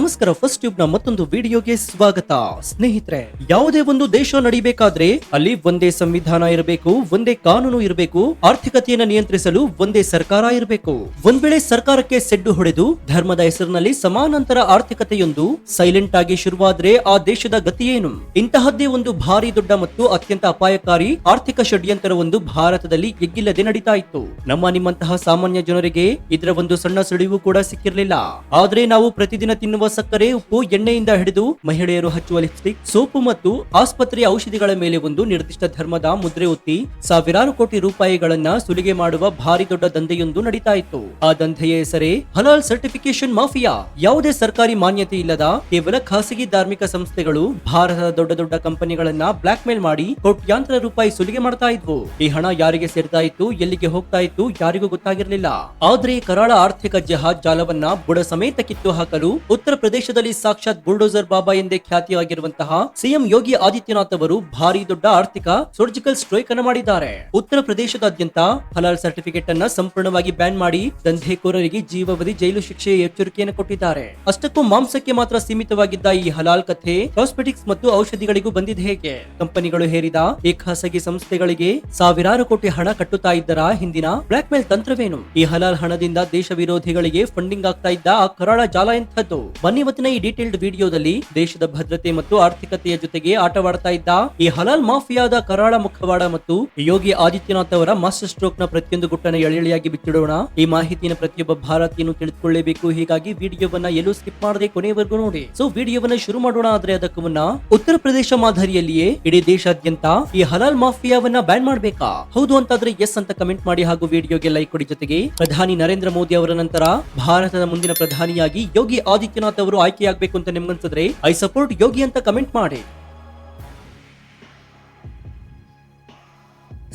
ನಮಸ್ಕಾರ. First tube ನ ಮತ್ತೊಂದು ವಿಡಿಯೋಗೆ ಸ್ವಾಗತ. ಸ್ನೇಹಿತರೆ, ಯಾವುದೇ ಒಂದು ದೇಶ ನಡಿಬೇಕಾದ್ರೆ ಅಲ್ಲಿ ಒಂದೇ ಸಂವಿಧಾನ ಇರಬೇಕು, ಒಂದೇ ಕಾನೂನು ಇರಬೇಕು, ಆರ್ಥಿಕತೆಯನ್ನು ನಿಯಂತ್ರಿಸಲು ಒಂದೇ ಸರ್ಕಾರ ಇರಬೇಕು. ಒಂದ್ ವೇಳೆ ಸರ್ಕಾರಕ್ಕೆ ಸೆಡ್ಡು ಹೊಡೆದು ಧರ್ಮದ ಹೆಸರಿನಲ್ಲಿ ಸಮಾನಾಂತರ ಆರ್ಥಿಕತೆಯೊಂದು ಸೈಲೆಂಟ್ ಆಗಿ ಶುರುವಾದ್ರೆ ಆ ದೇಶದ ಗತಿಯೇನು? ಇಂತಹದ್ದೇ ಒಂದು ಭಾರಿ ದೊಡ್ಡ ಮತ್ತು ಅತ್ಯಂತ ಅಪಾಯಕಾರಿ ಆರ್ಥಿಕ ಷಡ್ಯಂತರವೊಂದು ಭಾರತದಲ್ಲಿ ಎಗ್ಗಿಲ್ಲದೆ ನಡೀತಾ ಇತ್ತು. ನಿಮ್ಮಂತಹ ಸಾಮಾನ್ಯ ಜನರಿಗೆ ಇದರ ಒಂದು ಸಣ್ಣ ಸುಳಿವು ಕೂಡ ಸಿಕ್ಕಿರಲಿಲ್ಲ. ಆದ್ರೆ ನಾವು ಪ್ರತಿದಿನ ತಿನ್ನುವ ಸಕ್ಕರೆ, ಉಪ್ಪು, ಎಣ್ಣೆಯಿಂದ ಹಿಡಿದು ಮಹಿಳೆಯರು ಹಚ್ಚುವ ಲಿಪ್ಸ್ಟಿಕ್, ಸೋಪು ಮತ್ತು ಆಸ್ಪತ್ರೆಯ ಔಷಧಿಗಳ ಮೇಲೆ ಒಂದು ನಿರ್ದಿಷ್ಟ ಧರ್ಮದ ಮುದ್ರೆ ಒತ್ತಿ ಸಾವಿರಾರು ಕೋಟಿ ರೂಪಾಯಿಗಳನ್ನ ಸುಲಿಗೆ ಮಾಡುವ ಭಾರಿ ದೊಡ್ಡ ದಂಧೆಯೊಂದು ನಡೀತಾ ಇತ್ತು. ಆ ದಂಧೆಯ ಹೆಸರೇ ಹಲಾಲ್ ಸರ್ಟಿಫಿಕೇಶನ್ ಮಾಫಿಯಾ. ಯಾವುದೇ ಸರ್ಕಾರಿ ಮಾನ್ಯತೆ ಇಲ್ಲದ ಕೇವಲ ಖಾಸಗಿ ಧಾರ್ಮಿಕ ಸಂಸ್ಥೆಗಳು ಭಾರತದ ದೊಡ್ಡ ದೊಡ್ಡ ಕಂಪನಿಗಳನ್ನ ಬ್ಲಾಕ್ ಮೇಲ್ ಮಾಡಿ ಕೋಟ್ಯಾಂತರ ರೂಪಾಯಿ ಸುಲಿಗೆ ಮಾಡ್ತಾ ಇದ್ವು. ಈ ಹಣ ಯಾರಿಗೆ ಸೇರ್ತಾ ಇತ್ತು, ಎಲ್ಲಿಗೆ ಹೋಗ್ತಾ ಇತ್ತು, ಯಾರಿಗೂ ಗೊತ್ತಾಗಿರಲಿಲ್ಲ. ಆದ್ರೆ ಕರಾಳ ಆರ್ಥಿಕ ಜಹಾಜ್ ಜಾಲವನ್ನ ಬುಡ ಸಮೇತ ಕಿತ್ತು ಹಾಕಲು ಉತ್ತರ ಪ್ರದೇಶದಲ್ಲಿ ಸಾಕ್ಷಾತ್ ಬುಲ್ಡೋಸರ್ ಬಾಬಾ ಎಂದೇ ಖ್ಯಾತಿಯಾಗಿರುವಂತಹ ಸಿಎಂ ಯೋಗಿ ಆದಿತ್ಯನಾಥ್ ಅವರು ಭಾರಿ ದೊಡ್ಡ ಆರ್ಥಿಕ ಸರ್ಜಿಕಲ್ ಸ್ಟ್ರೈಕ್ ಅನ್ನು ಮಾಡಿದ್ದಾರೆ. ಉತ್ತರ ಪ್ರದೇಶದಾದ್ಯಂತ ಹಲಾಲ್ ಸರ್ಟಿಫಿಕೇಟ್ ಅನ್ನ ಸಂಪೂರ್ಣವಾಗಿ ಬ್ಯಾನ್ ಮಾಡಿ ದಂಧೆಕೋರರಿಗೆ ಜೀವಾವಧಿ ಜೈಲು ಶಿಕ್ಷೆಯ ಎಚ್ಚರಿಕೆಯನ್ನು ಕೊಟ್ಟಿದ್ದಾರೆ. ಅಷ್ಟಕ್ಕೂ ಮಾಂಸಕ್ಕೆ ಮಾತ್ರ ಸೀಮಿತವಾಗಿದ್ದ ಈ ಹಲಾಲ್ ಕಥೆ ಕಾಸ್ಮೆಟಿಕ್ಸ್ ಮತ್ತು ಔಷಧಿಗಳಿಗೂ ಬಂದಿದೆ ಹೇಗೆ? ಕಂಪನಿಗಳು ಹೇರಿದ ಈ ಖಾಸಗಿ ಸಂಸ್ಥೆಗಳಿಗೆ ಸಾವಿರಾರು ಕೋಟಿ ಹಣ ಕಟ್ಟುತ್ತಾ ಇದ್ದರ ಹಿಂದಿನ ಬ್ಲಾಕ್ ಮೇಲ್ ತಂತ್ರವೇನು? ಈ ಹಲಾಲ್ ಹಣದಿಂದ ದೇಶ ವಿರೋಧಿಗಳಿಗೆ ಫಂಡಿಂಗ್ ಆಗ್ತಾ ಇದ್ದ ಆ ಕರಾಳ ಜಾಲ ಎಂಥದ್ದು? ಬನ್ನಿ ಇವತ್ತಿನ ಈ ಡೀಟೇಲ್ಡ್ ವಿಡಿಯೋದಲ್ಲಿ ದೇಶದ ಭದ್ರತೆ ಮತ್ತು ಆರ್ಥಿಕತೆಯ ಜೊತೆಗೆ ಆಟವಾಡ್ತಾ ಇದ್ದ ಈ ಹಲಾಲ್ ಮಾಫಿಯಾದ ಕರಾಳ ಮುಖವಾಡ ಮತ್ತು ಯೋಗಿ ಆದಿತ್ಯನಾಥ್ ಅವರ ಮಾಸ್ಟರ್ ಸ್ಟ್ರೋಕ್ ನ ಪ್ರತಿಯೊಂದು ಗುಟ್ಟನ್ನು ಎಳೆಯಾಗಿ ಬಿಚ್ಚಿಡೋಣ. ಈ ಮಾಹಿತಿಯನ್ನು ಪ್ರತಿಯೊಬ್ಬ ಭಾರತೀಯನು ತಿಳಿದುಕೊಳ್ಳಬೇಕು. ಹೀಗಾಗಿ ವಿಡಿಯೋವನ್ನ ಎಲ್ಲೂ ಸ್ಕಿಪ್ ಮಾಡದೆ ಕೊನೆಯವರೆಗೂ ನೋಡಿ. ಸೊ ವಿಡಿಯೋವನ್ನ ಶುರು ಮಾಡೋಣ. ಆದ್ರೆ ಅದಕ್ಕೂ ಮುನ್ನ ಉತ್ತರ ಪ್ರದೇಶ ಮಾದರಿಯಲ್ಲಿಯೇ ಇಡೀ ದೇಶಾದ್ಯಂತ ಈ ಹಲಾಲ್ ಮಾಫಿಯಾವನ್ನ ಬ್ಯಾನ್ ಮಾಡಬೇಕಾ? ಹೌದು ಅಂತಾದ್ರೆ ಎಸ್ ಅಂತ ಕಮೆಂಟ್ ಮಾಡಿ ಹಾಗೂ ವಿಡಿಯೋಗೆ ಲೈಕ್ ಕೊಡಿ. ಜೊತೆಗೆ ಪ್ರಧಾನಿ ನರೇಂದ್ರ ಮೋದಿ ಅವರ ನಂತರ ಭಾರತದ ಮುಂದಿನ ಪ್ರಧಾನಿಯಾಗಿ ಯೋಗಿ ಆದಿತ್ಯನಾಥ್ ಅವರು ಆಯ್ಕೆಯಾಗಬೇಕು ಅಂತ ನಿಮ್ಗನ್ಸಿದ್ರೆ ಐ ಸಪೋರ್ಟ್ ಯೋಗಿ ಅಂತ ಕಮೆಂಟ್ ಮಾಡಿ.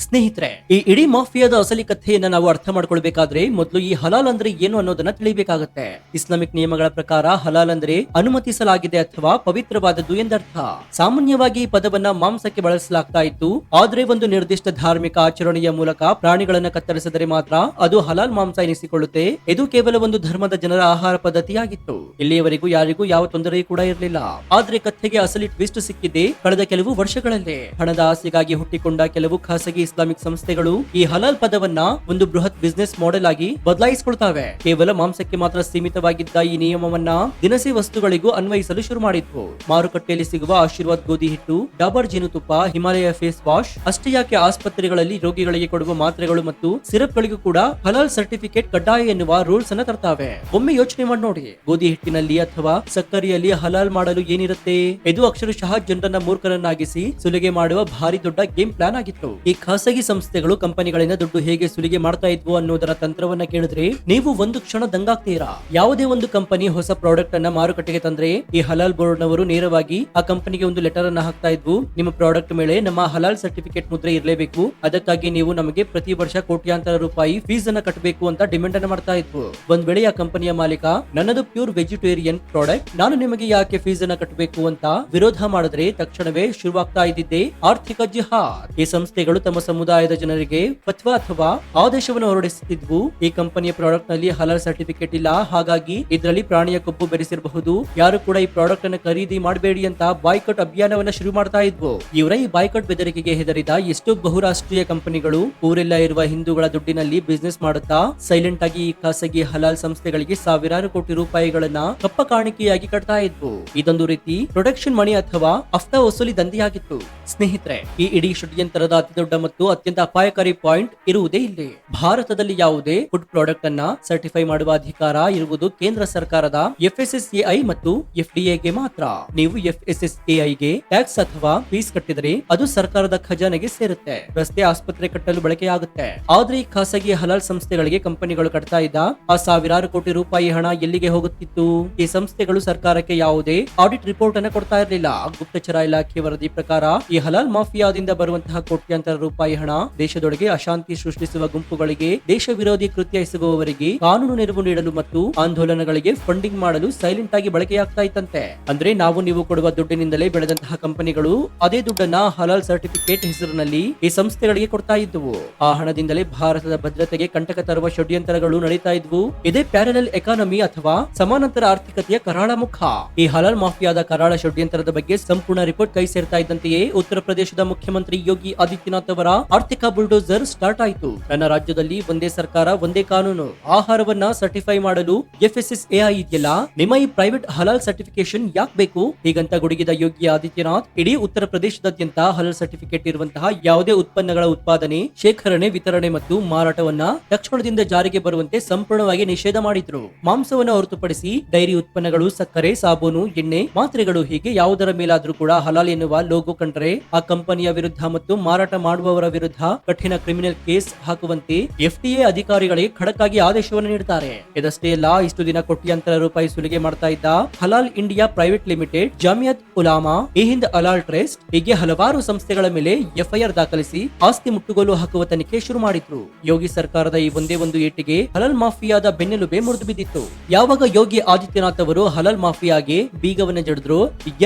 ಸ್ನೇಹಿತರೆ, ಈ ಇಡೀ ಮಾಫಿಯಾದ ಅಸಲಿ ಕಥೆಯನ್ನ ನಾವು ಅರ್ಥ ಮಾಡ್ಕೊಳ್ಬೇಕಾದ್ರೆ ಮೊದಲು ಈ ಹಲಾಲ್ ಅಂದ್ರೆ ಏನು ಅನ್ನೋದನ್ನ ತಿಳಿಬೇಕಾಗತ್ತೆ. ಇಸ್ಲಾಮಿಕ್ ನಿಯಮಗಳ ಪ್ರಕಾರ ಹಲಾಲ್ ಅಂದ್ರೆ ಅನುಮತಿಸಲಾಗಿದೆ ಅಥವಾ ಪವಿತ್ರವಾದದ್ದು ಎಂದರ್ಥ. ಸಾಮಾನ್ಯವಾಗಿ ಈ ಪದವನ್ನ ಮಾಂಸಕ್ಕೆ ಬಳಸಲಾಗ್ತಾ ಇತ್ತು. ಆದ್ರೆ ಒಂದು ನಿರ್ದಿಷ್ಟ ಧಾರ್ಮಿಕ ಆಚರಣೆಯ ಮೂಲಕ ಪ್ರಾಣಿಗಳನ್ನ ಕತ್ತರಿಸಿದರೆ ಮಾತ್ರ ಅದು ಹಲಾಲ್ ಮಾಂಸ ಎನಿಸಿಕೊಳ್ಳುತ್ತೆ. ಇದು ಕೇವಲ ಒಂದು ಧರ್ಮದ ಜನರ ಆಹಾರ ಪದ್ಧತಿಯಾಗಿತ್ತು. ಇಲ್ಲಿಯವರೆಗೂ ಯಾರಿಗೂ ಯಾವ ತೊಂದರೆ ಕೂಡ ಇರಲಿಲ್ಲ. ಆದ್ರೆ ಕಥೆಗೆ ಅಸಲಿ ಟ್ವಿಸ್ಟ್ ಸಿಕ್ಕಿದೆ ಕಳೆದ ಕೆಲವು ವರ್ಷಗಳಲ್ಲೇ. ಹಣದ ಆಸೆಗಾಗಿ ಹುಟ್ಟಿಕೊಂಡ ಕೆಲವು ಖಾಸಗಿ ಇಸ್ಲಾಮಿಕ್ ಸಂಸ್ಥೆಗಳು ಈ ಹಲಾಲ್ ಪದವನ್ನ ಒಂದು ಬೃಹತ್ ಬಿಸಿನೆಸ್ ಮಾಡೆಲ್ ಆಗಿ ಬದಲಾಯಿಸಿಕೊಳ್ತಾವೆ. ಕೇವಲ ಮಾಂಸಕ್ಕೆ ಮಾತ್ರ ಸೀಮಿತವಾಗಿದ್ದ ಈ ನಿಯಮವನ್ನ ದಿನಸಿ ವಸ್ತುಗಳಿಗೂ ಅನ್ವಯಿಸಲು ಶುರು ಮಾಡಿದ್ವು. ಮಾರುಕಟ್ಟೆಯಲ್ಲಿ ಸಿಗುವ ಆಶೀರ್ವಾದ್ ಗೋಧಿ ಹಿಟ್ಟು, ಡಾಬರ್ ಜೇನುತುಪ್ಪ, ಹಿಮಾಲಯ ಫೇಸ್ ವಾಶ್, ಅಷ್ಟೇ ಯಾಕೆ ಆಸ್ಪತ್ರೆಗಳಲ್ಲಿ ರೋಗಿಗಳಿಗೆ ಕೊಡುವ ಮಾತ್ರೆಗಳು ಮತ್ತು ಸಿರಪ್ ಗಳಿಗೂ ಕೂಡ ಹಲಾಲ್ ಸರ್ಟಿಫಿಕೇಟ್ ಕಡ್ಡಾಯ ಎನ್ನುವ ರೂಲ್ಸ್ ಅನ್ನ ತರ್ತಾವೆ. ಒಮ್ಮೆ ಯೋಚನೆ ಮಾಡಿ ನೋಡಿ, ಗೋಧಿ ಹಿಟ್ಟಿನಲ್ಲಿ ಅಥವಾ ಸಕ್ಕರೆಯಲ್ಲಿ ಹಲಾಲ್ ಮಾಡಲು ಏನಿರುತ್ತೆ? ಇದು ಅಕ್ಷರಶಃ ಜನರನ್ನ ಮೂರ್ಖರನ್ನಾಗಿಸಿ ಸುಲಿಗೆ ಮಾಡುವ ಭಾರಿ ದೊಡ್ಡ ಗೇಮ್ ಪ್ಲಾನ್ ಆಗಿತ್ತು. ಈ ಖಾಸಗಿ ಸಂಸ್ಥೆಗಳು ಕಂಪನಿಗಳಿಂದ ದುಡ್ಡು ಹೇಗೆ ಸುಲಿಗೆ ಮಾಡ್ತಾ ಇದ್ವು ಅನ್ನೋದರ ತಂತ್ರವನ್ನ ಕೇಳಿದ್ರೆ ನೀವು ಒಂದು ಕ್ಷಣ ದಂಗಾಗ್ತೀರಾ. ಯಾವುದೇ ಒಂದು ಕಂಪನಿ ಹೊಸ ಪ್ರಾಡಕ್ಟ್ ಅನ್ನ ಮಾರುಕಟ್ಟೆಗೆ ತಂದ್ರೆ ಈ ಹಲಾಲ್ ಬೋರ್ಡ್ ನವರು ನೇರವಾಗಿ ಆ ಕಂಪನಿಗೆ ಒಂದು ಲೆಟರ್ ಅನ್ನ ಹಾಕ್ತಾ ಇದ್ವು. ನಿಮ್ಮ ಪ್ರಾಡಕ್ಟ್ ಮೇಲೆ ನಮ್ಮ ಹಲಾಲ್ ಸರ್ಟಿಫಿಕೇಟ್ ಮುದ್ರೆ ಇರಲೇಬೇಕು, ಅದಕ್ಕಾಗಿ ನೀವು ನಮಗೆ ಪ್ರತಿ ವರ್ಷ ಕೋಟ್ಯಾಂತರ ರೂಪಾಯಿ ಫೀಸ್ ಅನ್ನ ಕಟ್ಟಬೇಕು ಅಂತ ಡಿಮ್ಯಾಂಡ್ ಅನ್ನ ಮಾಡ್ತಾ ಇದ್ವು. ಒಂದ್ ವೇಳೆ ಆ ಕಂಪನಿಯ ಮಾಲೀಕ ನನ್ನದು ಪ್ಯೂರ್ ವೆಜಿಟೇರಿಯನ್ ಪ್ರಾಡಕ್ಟ್, ನಾನು ನಿಮಗೆ ಯಾಕೆ ಫೀಸ್ ಅನ್ನ ಕಟ್ಟಬೇಕು ಅಂತ ವಿರೋಧ ಮಾಡಿದ್ರೆ ತಕ್ಷಣವೇ ಶುರುವಾಗ್ತಾ ಇದ್ದಿದ್ದೆ ಆರ್ಥಿಕ ಜಿಹಾದ್. ಈ ಸಂಸ್ಥೆಗಳು ತಮ್ಮ ಸಮುದಾಯದ ಜನರಿಗೆ ಫತ್ವಾ ಅಥವಾ ಆದೇಶವನ್ನು ಹೊರಡಿಸುತ್ತಿದ್ವು. ಈ ಕಂಪನಿಯ ಪ್ರಾಡಕ್ಟ್ ನಲ್ಲಿ ಹಲಾಲ್ ಸರ್ಟಿಫಿಕೇಟ್ ಇಲ್ಲ, ಹಾಗಾಗಿ ಇದರಲ್ಲಿ ಪ್ರಾಣಿಯ ಕೊಬ್ಬು ಬೆರೆಸಿರಬಹುದು, ಯಾರು ಕೂಡ ಈ ಪ್ರಾಡಕ್ಟ್ ಅನ್ನು ಖರೀದಿ ಮಾಡಬೇಡಿ ಅಂತ ಬಾಯ್ಕಾಟ್ ಅಭಿಯಾನವನ್ನ ಶುರು ಮಾಡ್ತಾ ಇದ್ವು. ಇವರ ಈ ಬಾಯ್ಕಾಟ್ ಬೆದರಿಕೆಗೆ ಹೆದರಿದ ಎಷ್ಟೋ ಬಹುರಾಷ್ಟ್ರೀಯ ಕಂಪನಿಗಳು ಊರೆಲ್ಲ ಇರುವ ಹಿಂದೂಗಳ ದುಡ್ಡಿನಲ್ಲಿ ಬಿಸಿನೆಸ್ ಮಾಡುತ್ತಾ ಸೈಲೆಂಟ್ ಆಗಿ ಈ ಖಾಸಗಿ ಹಲಾಲ್ ಸಂಸ್ಥೆಗಳಿಗೆ ಸಾವಿರಾರು ಕೋಟಿ ರೂಪಾಯಿಗಳನ್ನ ಕಪ್ಪ ಕಾಣಿಕೆಯಾಗಿ ಕಟ್ತಾ ಇದ್ವು. ಇದೊಂದು ರೀತಿ ಪ್ರೊಡಕ್ಷನ್ ಮಣಿ ಅಥವಾ ಅಫ್ತಾ ವಸೂಲಿ ದಂಧೆಯಾಗಿತ್ತು. ಸ್ನೇಹಿತರೆ, ಈ ಇಡೀ ಷಡ್ಯಂತರದ ಅತಿ ದೊಡ್ಡ ಮತ್ತು ಅತ್ಯಂತ ಅಪಾಯಕಾರಿ ಪಾಯಿಂಟ್ ಇರುವುದೇ ಇಲ್ಲಿ. ಭಾರತದಲ್ಲಿ ಯಾವುದೇ ಫುಡ್ ಪ್ರಾಡಕ್ಟ್ ಅನ್ನ ಸರ್ಟಿಫೈ ಮಾಡುವ ಅಧಿಕಾರ ಇರುವುದು ಕೇಂದ್ರ ಸರ್ಕಾರದ FSSAI ಮತ್ತು FDA ಗೆ ಮಾತ್ರ. ನೀವು FSSAI ಗೆ ಟ್ಯಾಕ್ಸ್ ಅಥವಾ ಫೀಸ್ ಕಟ್ಟಿದರೆ ಅದು ಸರ್ಕಾರದ ಖಜಾನೆಗೆ ಸೇರುತ್ತೆ, ರಸ್ತೆ ಆಸ್ಪತ್ರೆ ಕಟ್ಟಲು ಬಳಕೆಯಾಗುತ್ತೆ. ಆದ್ರೆ ಈ ಖಾಸಗಿ ಹಲಾಲ್ ಸಂಸ್ಥೆಗಳಿಗೆ ಕಂಪನಿಗಳು ಕಟ್ತಾ ಇದ್ದ ಆ ಸಾವಿರಾರು ಕೋಟಿ ರೂಪಾಯಿ ಹಣ ಎಲ್ಲಿಗೆ ಹೋಗುತ್ತಿತ್ತು? ಈ ಸಂಸ್ಥೆಗಳು ಸರ್ಕಾರಕ್ಕೆ ಯಾವುದೇ ಆಡಿಟ್ ರಿಪೋರ್ಟ್ ಅನ್ನು ಕೊಡ್ತಾ ಇರಲಿಲ್ಲ. ಗುಪ್ತಚರ ಇಲಾಖೆ ವರದಿ ಪ್ರಕಾರ ಈ ಹಲಾಲ್ ಮಾಫಿಯಾದಿಂದ ಬರುವಂತಹ ಕೋಟ್ಯಾಂತರ ರೂಪಾಯಿ ರೂಪಾಯಿ ಹಣ, ದೇಶದೊಳಗೆ ಅಶಾಂತಿ ಸೃಷ್ಟಿಸುವ ಗುಂಪುಗಳಿಗೆ, ದೇಶ ವಿರೋಧಿ ಕೃತ್ಯ ಎಸಗುವವರಿಗೆ ಕಾನೂನು ನೆರವು ನೀಡಲು ಮತ್ತು ಆಂದೋಲನಗಳಿಗೆ ಫಂಡಿಂಗ್ ಮಾಡಲು ಸೈಲೆಂಟ್ ಆಗಿ ಬಳಕೆಯಾಗ್ತಾ ಇತ್ತಂತೆ. ಅಂದ್ರೆ ನಾವು ನೀವು ಕೊಡುವ ದುಡ್ಡಿನಿಂದಲೇ ಬೆಳೆದಂತಹ ಕಂಪನಿಗಳು ಅದೇ ದುಡ್ಡನ್ನ ಹಲಾಲ್ ಸರ್ಟಿಫಿಕೇಟ್ ಹೆಸರಿನಲ್ಲಿ ಈ ಸಂಸ್ಥೆಗಳಿಗೆ ಕೊಡ್ತಾ ಇದ್ವು. ಆ ಹಣದಿಂದಲೇ ಭಾರತದ ಭದ್ರತೆಗೆ ಕಂಟಕ ತರುವ ಷಡ್ಯಂತ್ರಗಳು ನಡೀತಾ ಇದ್ವು. ಇದೇ ಪ್ಯಾರಲಲ್ ಎಕಾನಮಿ ಅಥವಾ ಸಮಾನಾಂತರ ಆರ್ಥಿಕತೆಯ ಕರಾಳ ಮುಖ. ಈ ಹಲಾಲ್ ಮಾಫಿಯಾದ ಕರಾಳ ಷಡ್ಯಂತ್ರದ ಬಗ್ಗೆ ಸಂಪೂರ್ಣ ರಿಪೋರ್ಟ್ ಕೈ ಸೇರ್ತಾ ಇದ್ದಂತೆಯೇ ಉತ್ತರ ಪ್ರದೇಶದ ಮುಖ್ಯಮಂತ್ರಿ ಯೋಗಿ ಆದಿತ್ಯನಾಥ್ ಅವರ ಆರ್ಥಿಕ ಬುಲ್ಡೋಸರ್ ಸ್ಟಾರ್ಟ್ ಆಯಿತು. ನನ್ನ ರಾಜ್ಯದಲ್ಲಿ ಒಂದೇ ಸರ್ಕಾರ ಒಂದೇ ಕಾನೂನು, ಆಹಾರವನ್ನ ಸರ್ಟಿಫೈ ಮಾಡಲು FSSAI ಇದೆಯಲ್ಲ, ನಿಮ್ಮ ಈ ಪ್ರೈವೇಟ್ ಹಲಾಲ್ ಸರ್ಟಿಫಿಕೇಶನ್ ಯಾಕೆ ಬೇಕು ಹೀಗಂತ ಗುಡುಗಿದ ಯೋಗಿ ಆದಿತ್ಯನಾಥ್ ಇಡೀ ಉತ್ತರ ಪ್ರದೇಶದಾದ್ಯಂತ ಹಲಾಲ್ ಸರ್ಟಿಫಿಕೇಟ್ ಇರುವಂತಹ ಯಾವುದೇ ಉತ್ಪನ್ನಗಳ ಉತ್ಪಾದನೆ, ಶೇಖರಣೆ, ವಿತರಣೆ ಮತ್ತು ಮಾರಾಟವನ್ನ ತಕ್ಷಣದಿಂದ ಜಾರಿಗೆ ಬರುವಂತೆ ಸಂಪೂರ್ಣವಾಗಿ ನಿಷೇಧ ಮಾಡಿದ್ರು. ಮಾಂಸವನ್ನು ಹೊರತುಪಡಿಸಿ ಡೈರಿ ಉತ್ಪನ್ನಗಳು, ಸಕ್ಕರೆ, ಸಾಬೂನು, ಎಣ್ಣೆ, ಮಾತ್ರೆಗಳು ಹೀಗೆ ಯಾವುದರ ಮೇಲಾದ್ರೂ ಕೂಡ ಹಲಾಲ್ ಎನ್ನುವ ಲೋಗೋ ಕಂಡ್ರೆ ಆ ಕಂಪನಿಯ ವಿರುದ್ಧ ಮತ್ತು ಮಾರಾಟ ಮಾಡುವವರ ವಿರುದ್ಧ ಕಠಿಣ ಕ್ರಿಮಿನಲ್ ಕೇಸ್ ಹಾಕುವಂತೆ FDA ಅಧಿಕಾರಿಗಳಿಗೆ ಖಡಕ್ ಆಗಿ ಆದೇಶವನ್ನು ನೀಡುತ್ತಾರೆ. ಇದಷ್ಟೇ ಅಲ್ಲ, ಇಷ್ಟು ದಿನ ಕೋಟ್ಯಾಂತರ ರೂಪಾಯಿ ಸುಲಿಗೆ ಮಾಡ್ತಾ ಇದ್ದ Halal India private limited, Jamiat Ulama e Hind Halal trust ಹೀಗೆ ಹಲವಾರು ಸಂಸ್ಥೆಗಳ ಮೇಲೆ FIR ದಾಖಲಿಸಿ ಆಸ್ತಿ ಮುಟ್ಟುಗೋಲು ಹಾಕುವ ತನಿಖೆ ಶುರು ಮಾಡಿದ್ರು. ಯೋಗಿ ಸರ್ಕಾರದ ಈ ಒಂದೇ ಒಂದು ಏಟಿಗೆ ಹಲಾಲ್ ಮಾಫಿಯಾದ ಬೆನ್ನೆಲುಬೆ ಮುರಿದು ಬಿದ್ದಿತ್ತು. ಯಾವಾಗ ಯೋಗಿ ಆದಿತ್ಯನಾಥ್ ಅವರು ಹಲಾಲ್ ಮಾಫಿಯಾಗೆ ಬೀಗವನ್ನ ಜಡಿದ್ರು,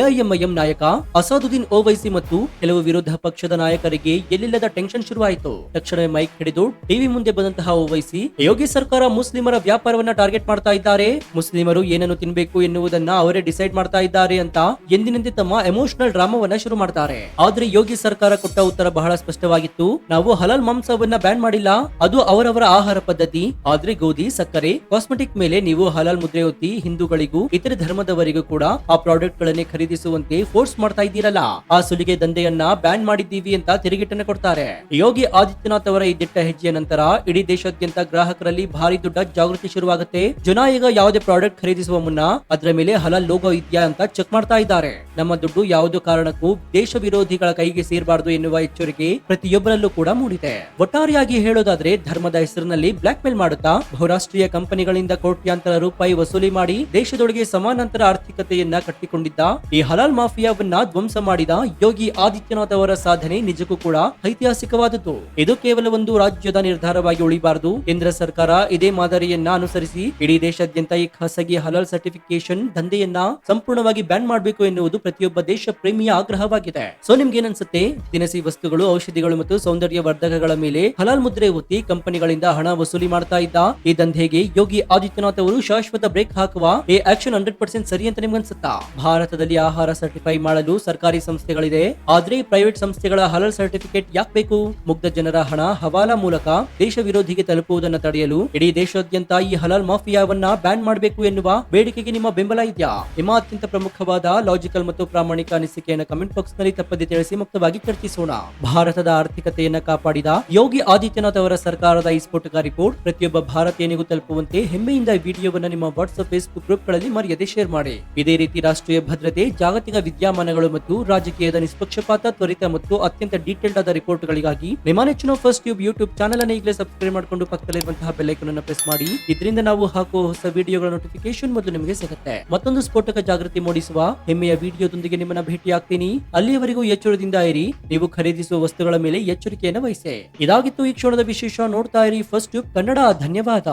AIMIM ನಾಯಕ ಅಸಾದುದ್ದೀನ್ ಓವೈಸಿ ಮತ್ತು ಕೆಲವು ವಿರೋಧ ಪಕ್ಷದ ನಾಯಕರಿಗೆ ಎಲ್ಲಿಲ್ಲದ ಟೆನ್ಷನ್ ಶುರುವಾಯಿತು. ತಕ್ಷಣವೇ ಮೈಕ್ ಹಿಡಿದು ಟಿವಿ ಮುಂದೆ ಬಂದಂತಹ ಓವೈಸಿ, ಯೋಗಿ ಸರ್ಕಾರ ಮುಸ್ಲಿಮರ ವ್ಯಾಪಾರವನ್ನ ಟಾರ್ಗೆಟ್ ಮಾಡ್ತಾ ಇದ್ದಾರೆ, ಮುಸ್ಲಿಮರು ಏನನ್ನು ತಿನ್ಬೇಕು ಎನ್ನುವುದನ್ನ ಅವರೇ ಡಿಸೈಡ್ ಮಾಡ್ತಾ ಇದ್ದಾರೆ ಅಂತ ಎಂದಿನಂತೆ ತಮ್ಮ ಎಮೋಷನಲ್ ಡ್ರಾಮಾವನ್ನ ಶುರು ಮಾಡ್ತಾರೆ. ಆದ್ರೆ ಯೋಗಿ ಸರ್ಕಾರ ಕೊಟ್ಟ ಉತ್ತರ ಬಹಳ ಸ್ಪಷ್ಟವಾಗಿತ್ತು. ನಾವು ಹಲಾಲ್ ಮಾಂಸವನ್ನ ಬ್ಯಾನ್ ಮಾಡಿಲ್ಲ, ಅದು ಅವರವರ ಆಹಾರ ಪದ್ಧತಿ. ಆದ್ರೆ ಗೋಧಿ, ಸಕ್ಕರೆ, ಕಾಸ್ಮೆಟಿಕ್ ಮೇಲೆ ನೀವು ಹಲಾಲ್ ಮುದ್ರೆ ಒತ್ತಿ ಹಿಂದೂಗಳಿಗೂ ಇತರೆ ಧರ್ಮದವರಿಗೂ ಕೂಡ ಆ ಪ್ರಾಡಕ್ಟ್ ಗಳನ್ನೇ ಖರೀದಿಸುವಂತೆ ಫೋರ್ಸ್ ಮಾಡ್ತಾ ಇದ್ದೀರಲ್ಲ, ಆ ಸುಲಿಗೆ ದಂಧೆಯನ್ನ ಬ್ಯಾನ್ ಮಾಡಿದ್ದೀವಿ ಅಂತ ತಿರುಗೇಟನ್ನ ಕೊಡ್ತಾರೆ. ಯೋಗಿ ಆದಿತ್ಯನಾಥ್ ಅವರ ಈ ದಿಟ್ಟ ಹೆಜ್ಜೆಯ ನಂತರ ಇಡೀ ದೇಶಾದ್ಯಂತ ಗ್ರಾಹಕರಲ್ಲಿ ಭಾರಿ ದೊಡ್ಡ ಜಾಗೃತಿ ಶುರುವಾಗುತ್ತೆ. ಜನ ಈಗ ಯಾವುದೇ ಪ್ರಾಡಕ್ಟ್ ಖರೀದಿಸುವ ಮುನ್ನ ಅದರ ಮೇಲೆ ಹಲಾಲ್ ಲೋಗೋ ಇದೆಯಾ ಅಂತ ಚೆಕ್ ಮಾಡ್ತಾ ಇದ್ದಾರೆ. ನಮ್ಮ ದುಡ್ಡು ಯಾವುದೇ ಕಾರಣಕ್ಕೂ ದೇಶ ವಿರೋಧಿಗಳ ಕೈಗೆ ಸೇರಬಾರದು ಎನ್ನುವ ಎಚ್ಚರಿಕೆ ಪ್ರತಿಯೊಬ್ಬರಲ್ಲೂ ಕೂಡ ಮೂಡಿದೆ. ಒಟ್ಟಾರೆಯಾಗಿ ಹೇಳೋದಾದ್ರೆ, ಧರ್ಮದ ಹೆಸರಿನಲ್ಲಿ ಬ್ಲಾಕ್ ಮೇಲ್ ಮಾಡುತ್ತಾ ಬಹುರಾಷ್ಟ್ರೀಯ ಕಂಪನಿಗಳಿಂದ ಕೋಟ್ಯಾಂತರ ರೂಪಾಯಿ ವಸೂಲಿ ಮಾಡಿ ದೇಶದೊಳಗೆ ಸಮಾನಾಂತರ ಆರ್ಥಿಕತೆಯನ್ನ ಕಟ್ಟಿಕೊಂಡಿದ್ದ ಈ ಹಲಾಲ್ ಮಾಫಿಯಾವನ್ನ ಧ್ವಂಸ ಮಾಡಿದ ಯೋಗಿ ಆದಿತ್ಯನಾಥ್ ಅವರ ಸಾಧನೆ ನಿಜಕ್ಕೂ ಕೂಡ ಐತಿಹಾಸಿಕವಾದದ್ದು. ಇದು ಕೇವಲ ಒಂದು ರಾಜ್ಯದ ನಿರ್ಧಾರವಾಗಿ ಉಳಿಬಾರದು. ಕೇಂದ್ರ ಸರ್ಕಾರ ಇದೇ ಮಾದರಿಯನ್ನ ಅನುಸರಿಸಿ ಇಡೀ ದೇಶಾದ್ಯಂತ ಈ ಖಾಸಗಿ ಹಲಾಲ್ ಸರ್ಟಿಫಿಕೇಶನ್ ದಂಧೆಯನ್ನ ಸಂಪೂರ್ಣವಾಗಿ ಬ್ಯಾನ್ ಮಾಡಬೇಕು ಎನ್ನುವುದು ಪ್ರತಿಯೊಬ್ಬ ದೇಶ ಪ್ರೇಮಿಯ ಆಗ್ರಹವಾಗಿದೆ. ಸೊ ನಿಮ್ಗೆ ಏನನ್ಸುತ್ತೆ? ದಿನಸಿ ವಸ್ತುಗಳು, ಔಷಧಿಗಳು ಮತ್ತು ಸೌಂದರ್ಯ ವರ್ಧಕಗಳ ಮೇಲೆ ಹಲಾಲ್ ಮುದ್ರೆ ಒತ್ತಿ ಕಂಪನಿಗಳಿಂದ ಹಣ ವಸೂಲಿ ಮಾಡ್ತಾ ಇದ್ದ ಈ ದಂಧೆಗೆ ಯೋಗಿ ಆದಿತ್ಯನಾಥ್ ಅವರು ಶಾಶ್ವತ ಬ್ರೇಕ್ ಹಾಕುವ ಈ ಆಕ್ಷನ್ 100% ಸರಿ ಅಂತ ನಿಮ್ಗೆ ಅನ್ಸುತ್ತಾ? ಭಾರತದಲ್ಲಿ ಆಹಾರ ಸರ್ಟಿಫೈ ಮಾಡಲು ಸರ್ಕಾರಿ ಸಂಸ್ಥೆಗಳಿದೆ, ಆದ್ರೆ ಪ್ರೈವೇಟ್ ಸಂಸ್ಥೆಗಳ ಹಲಾಲ್ ಸರ್ಟಿಫಿಕೇಟ್ ಯಾಕೆ ಬೇಕು? ಮುಗ್ಧ ಜನರ ಹಣ ಹವಾಲಾ ಮೂಲಕ ದೇಶ ವಿರೋಧಿಗೆ ತಲುಪುವುದನ್ನು ತಡೆಯಲು ಇಡೀ ದೇಶಾದ್ಯಂತ ಈ ಹಲಾಲ್ ಮಾಫಿಯಾವನ್ನ ಬ್ಯಾನ್ ಮಾಡಬೇಕು ಎನ್ನುವ ಬೇಡಿಕೆಗೆ ನಿಮ್ಮ ಬೆಂಬಲ ಇದೆಯಾ? ನಿಮ್ಮ ಅತ್ಯಂತ ಪ್ರಮುಖವಾದ ಲಾಜಿಕಲ್ ಮತ್ತು ಪ್ರಾಮಾಣಿಕ ಅನಿಸಿಕೆಯನ್ನು ಕಮೆಂಟ್ ಬಾಕ್ಸ್ ನಲ್ಲಿ ತಪ್ಪದೆ ತಿಳಿಸಿ ಮುಕ್ತವಾಗಿ ಚರ್ಚಿಸೋಣ. ಭಾರತದ ಆರ್ಥಿಕತೆಯನ್ನ ಕಾಪಾಡಿದ ಯೋಗಿ ಆದಿತ್ಯನಾಥ್ ಅವರ ಸರ್ಕಾರದ ಈ ಸ್ಫೋಟಕ ರಿಪೋರ್ಟ್ ಪ್ರತಿಯೊಬ್ಬ ಭಾರತೀಯನಿಗೂ ತಲುಪುವಂತೆ ಹೆಮ್ಮೆಯಿಂದ ಈ ವಿಡಿಯೋವನ್ನು ನಿಮ್ಮ ವಾಟ್ಸ್ಆಪ್, ಫೇಸ್ಬುಕ್ ಗ್ರೂಪ್ ಗಳಲ್ಲಿ ಮರೆಯದೆ ಶೇರ್ ಮಾಡಿ. ಇದೇ ರೀತಿ ರಾಷ್ಟ್ರೀಯ ಭದ್ರತೆ, ಜಾಗತಿಕ ವಿದ್ಯಮಾನಗಳು ಮತ್ತು ರಾಜಕೀಯದ ನಿಷ್ಪಕ್ಷಪಾತ, ತ್ವರಿತ ಮತ್ತು ಅತ್ಯಂತ ಡೀಟೇಲ್ಡ್ ಆದ ರಿಪೋರ್ಟ್ ಗಳಿಗಾಗಿ ನಿಮ್ಮ ನೆಚ್ಚಿನ ಫಸ್ಟ್ ಟ್ಯೂಬ್ ಯೂಟ್ಯೂಬ್ ಚಾನೆಲ್ ಅನ್ನು ಈಗಲೇ ಸಬ್ಸ್ಕ್ರೈಬ್ ಮಾಡಿಕೊಂಡು ಪಕ್ಕದಲ್ಲಿರುವಂತಹ ಬೆಲ್ ಐಕಾನ್ ಅನ್ನು ಪ್ರೆಸ್ ಮಾಡಿ. ಇದರಿಂದ ನಾವು ಹಾಕುವ ಹೊಸ ವಿಡಿಯೋಗಳ ನೋಟಿಫಿಕೇಶನ್ ಮೊದಲು ನಿಮಗೆ ಸಿಗುತ್ತೆ. ಮತ್ತೊಂದು ಸ್ಫೋಟಕ ಜಾಗೃತಿ ಮೂಡಿಸುವ ಹೆಮ್ಮೆಯ ವಿಡಿಯೋದೊಂದಿಗೆ ನಿಮ್ಮನ್ನ ಭೇಟಿಯಾಗ್ತೀನಿ. ಅಲ್ಲಿಯವರೆಗೂ ಎಚ್ಚರದಿಂದ ಇರಿ. ನೀವು ಖರೀದಿಸುವ ವಸ್ತುಗಳ ಮೇಲೆ ಎಚ್ಚರಿಕೆಯನ್ನು ವಹಿಸಿ. ಇದಾಗಿತ್ತು ಈ ಕ್ಷಣದ ವಿಶೇಷ. ನೋಡ್ತಾ ಇರಿ ಫಸ್ಟ್ ಟ್ಯೂಬ್ ಕನ್ನಡ. ಧನ್ಯವಾದ.